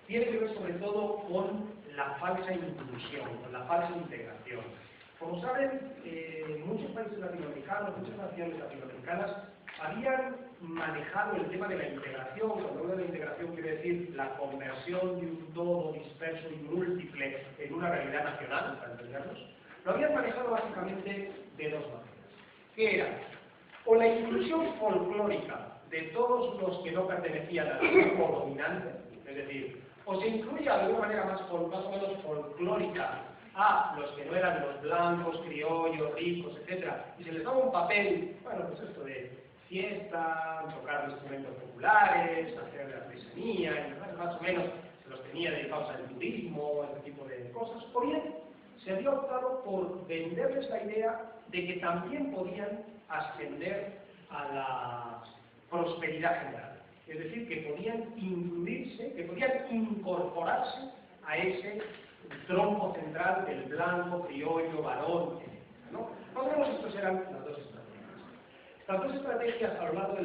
tiene que ver sobre todo con la falsa inclusión, con la falsa integración. Como saben, muchos países latinoamericanos, muchas naciones latinoamericanas habían manejado el tema de la integración. Cuando hablo de integración quiere decir la conversión de un todo disperso y múltiple en una realidad nacional, para entendernos. Lo habían manejado básicamente de dos maneras. ¿Qué era? O la inclusión folclórica de todos los que no pertenecían al grupo dominante, es decir, o se incluía de alguna manera más o menos folclórica a los que no eran los blancos, criollos, ricos, etc. Y se les daba un papel, bueno, pues esto de fiesta, tocar instrumentos populares, hacer artesanía, y más o menos se los tenía dedicados al turismo, a este tipo de cosas. O bien, se había optado por venderles la idea de que también podían ascender a la prosperidad general. Es decir, que podían incluirse, que podían incorporarse a ese tronco central del blanco, criollo, varón, etc. ¿No? Más o menos estas eran las dos estrategias. Estas dos estrategias a lo largo de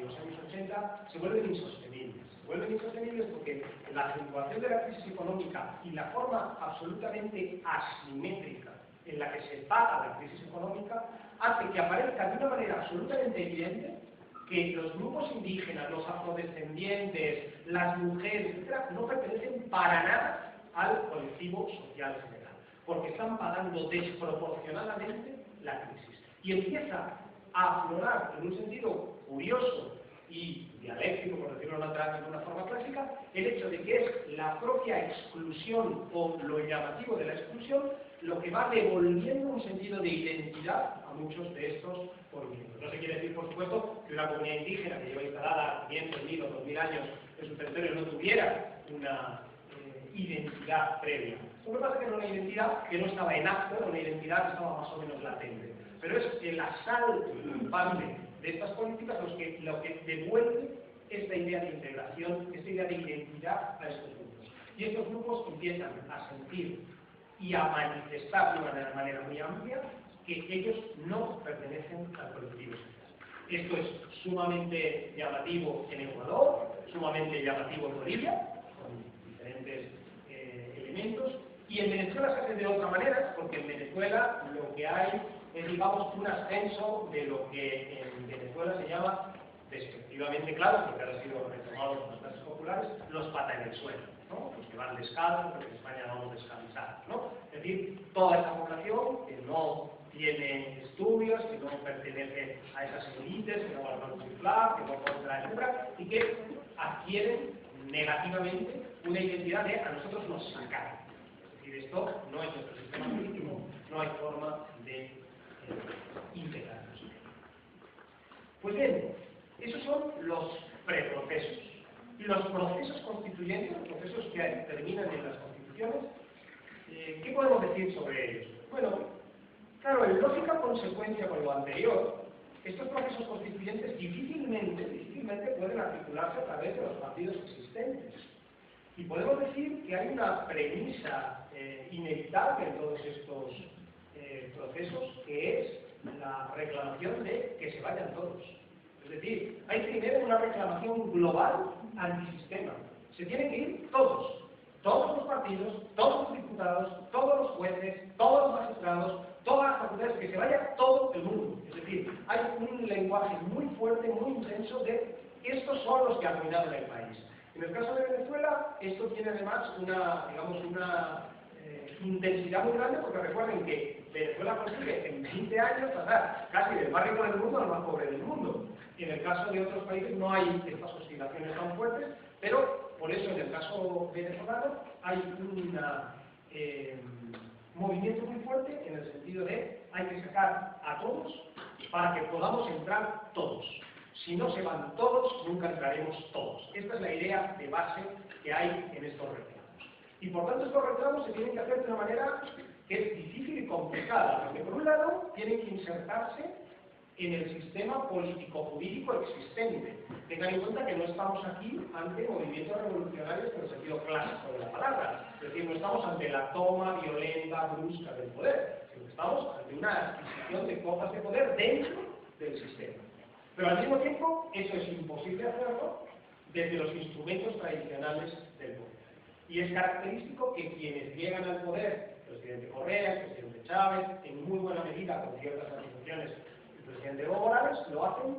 los años 80 se vuelven insostenibles. Se vuelven insostenibles porque la acentuación de la crisis económica y la forma absolutamente asimétrica en la que se paga la crisis económica hace que aparezca de una manera absolutamente evidente que los grupos indígenas, los afrodescendientes, las mujeres, etc., no pertenecen para nada al colectivo social general, porque están pagando desproporcionadamente la crisis. Y empieza a aflorar, en un sentido curioso y dialéctico, por decirlo de una forma clásica, el hecho de que es la propia exclusión o lo llamativo de la exclusión lo que va devolviendo un sentido de identidad a muchos de estos movimientos. No se quiere decir, por supuesto, que una comunidad indígena que lleva instalada 500, 1000 o 2000 años en su territorio no tuviera una identidad previa. Lo que pasa es que era una identidad que no estaba en acto, era una identidad que estaba más o menos latente. Pero es el asalto culpable de estas políticas lo que devuelve esta idea de integración, esta idea de identidad a estos grupos. Y estos grupos empiezan a sentir y a manifestar de una manera muy amplia que ellos no pertenecen al colectivo social. Esto es sumamente llamativo en Ecuador, sumamente llamativo en Bolivia, con diferentes elementos, y en Venezuela se hace de otra manera, porque en Venezuela lo que hay es, digamos, un ascenso de lo que en Venezuela se llama, despectivamente claro, porque ahora ha sido retomado por las clases populares, los pata en el suelo, ¿no? Los que van descalzos, porque en España vamos descalzados, ¿no? Es decir, toda esa población que no tiene estudios, que no pertenece a esas élites, que no va al Banco Central, que no compra, etc., y que adquieren negativamente una identidad de a nosotros nos sacaron. Es decir, esto no es nuestro sistema político, no hay forma de integrarnos. Pues bien, esos son los preprocesos. Y los procesos constituyentes, los procesos que terminan en las constituciones, ¿qué podemos decir sobre ellos? Bueno, claro, en lógica consecuencia con lo anterior, estos procesos constituyentes difícilmente pueden articularse a través de los partidos existentes. Y podemos decir que hay una premisa inevitable en todos estos procesos, que es la reclamación de que se vayan todos. Es decir, hay primero una reclamación global antisistema. Se tienen que ir todos los partidos, todos los diputados, todos los jueces, todos los magistrados, todas las facultades, que se vaya todo el mundo. Es decir, hay un lenguaje muy fuerte, muy intenso de estos son los que arruinaron el país. En el caso de Venezuela, esto tiene además una intensidad muy grande, porque recuerden que Venezuela consigue en 20 años pasar casi del más rico del mundo al más pobre del mundo. Y en el caso de otros países no hay estas oscilaciones tan fuertes, pero por eso en el caso venezolano hay un movimiento muy fuerte en el sentido de hay que sacar a todos para que podamos entrar todos. Si no se van todos, nunca entraremos todos. Esta es la idea de base que hay en estos reclamos. Y por tanto estos reclamos se tienen que hacer de una manera que es difícil y complicada, porque por un lado tienen que insertarse en el sistema político-jurídico existente. Tengan en cuenta que no estamos aquí ante movimientos revolucionarios en el sentido clásico de la palabra. Es decir, no estamos ante la toma violenta, brusca del poder, sino que estamos ante una adquisición de cotas de poder dentro del sistema. Pero al mismo tiempo, eso es imposible hacerlo desde los instrumentos tradicionales del poder. Y es característico que quienes llegan al poder, el presidente Correa, el presidente Chávez, en muy buena medida con ciertas asociaciones, el presidente Evo Morales, lo hacen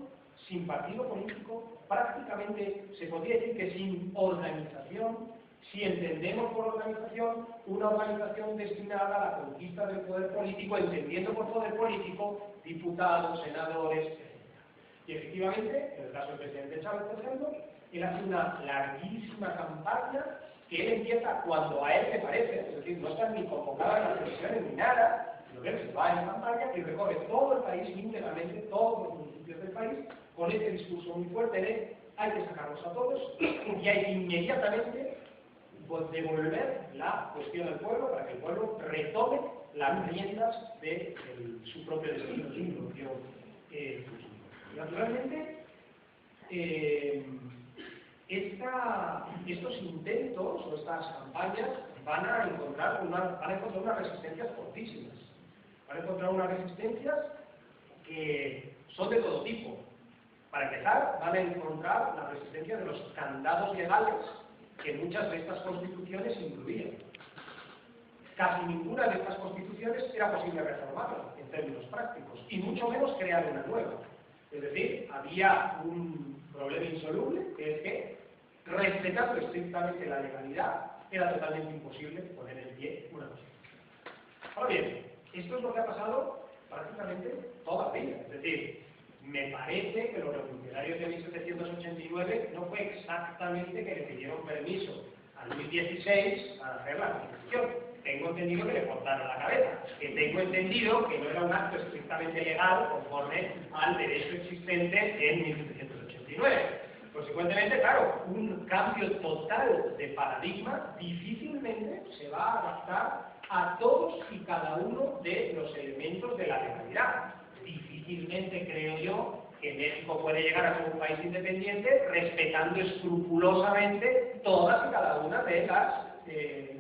sin partido político, prácticamente se podría decir que sin organización, si entendemos por organización una organización destinada a la conquista del poder político, entendiendo por poder político diputados, senadores, etc. Y efectivamente, en el caso del presidente Chávez, por ejemplo, él hace una larguísima campaña que él empieza cuando a él le parece, es decir, no están ni convocadas las elecciones ni nada, sino que él se va en campaña y recorre todo el país íntegramente, todos los municipios del país, con este discurso muy fuerte de hay que sacarlos a todos y hay que inmediatamente devolver la cuestión al pueblo para que el pueblo retome las riendas de su propio destino, su propio futuro. Naturalmente, estos intentos o estas campañas van a encontrar unas resistencias fortísimas. Van a encontrar unas resistencias que son de todo tipo. Para empezar, van a encontrar la resistencia de los candados legales que muchas de estas constituciones incluían. Casi ninguna de estas constituciones era posible reformarla en términos prácticos, y mucho menos crear una nueva. Es decir, había un problema insoluble, que es que, respetando estrictamente la legalidad, era totalmente imposible poner en pie una constitución. Ahora bien, esto es lo que ha pasado prácticamente toda la vida. Es decir, me parece que los revolucionarios de 1789 no fue exactamente que le pidieron permiso a Luis XVI para hacer la Constitución. Tengo entendido que le cortaron la cabeza, que tengo entendido que no era un acto estrictamente legal conforme al derecho existente en 1789. Consecuentemente, claro, un cambio total de paradigma difícilmente se va a adaptar a todos y cada uno de los elementos de la legalidad. Difícilmente creo yo que México puede llegar a ser un país independiente respetando escrupulosamente todas y cada una de las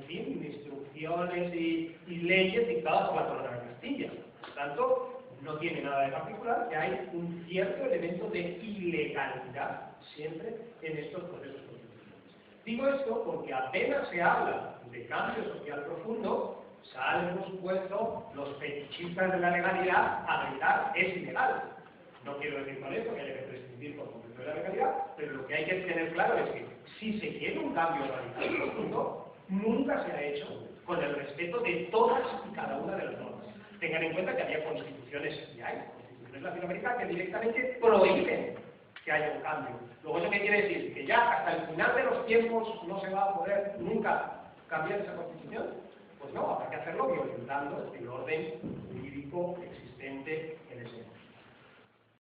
instrucciones y leyes dictadas por la Corona de Castilla. Por tanto, no tiene nada de particular que hay un cierto elemento de ilegalidad siempre en estos procesos constitucionales. Digo esto porque apenas se habla de cambio social profundo, salen, por supuesto, los fetichistas de la legalidad a gritar es ilegal. No quiero decir con esto que haya que prescindir por completo de la legalidad, pero lo que hay que tener claro es que si se quiere un cambio radical y profundo, nunca se ha hecho con el respeto de todas y cada una de las normas. Tengan en cuenta que había constituciones, y hay constituciones latinoamericanas que directamente prohíben que haya un cambio. Luego, ¿eso qué quiere decir? ¿Que ya hasta el final de los tiempos no se va a poder nunca cambiar esa constitución? Pues no, habrá que hacerlo violentando el orden jurídico existente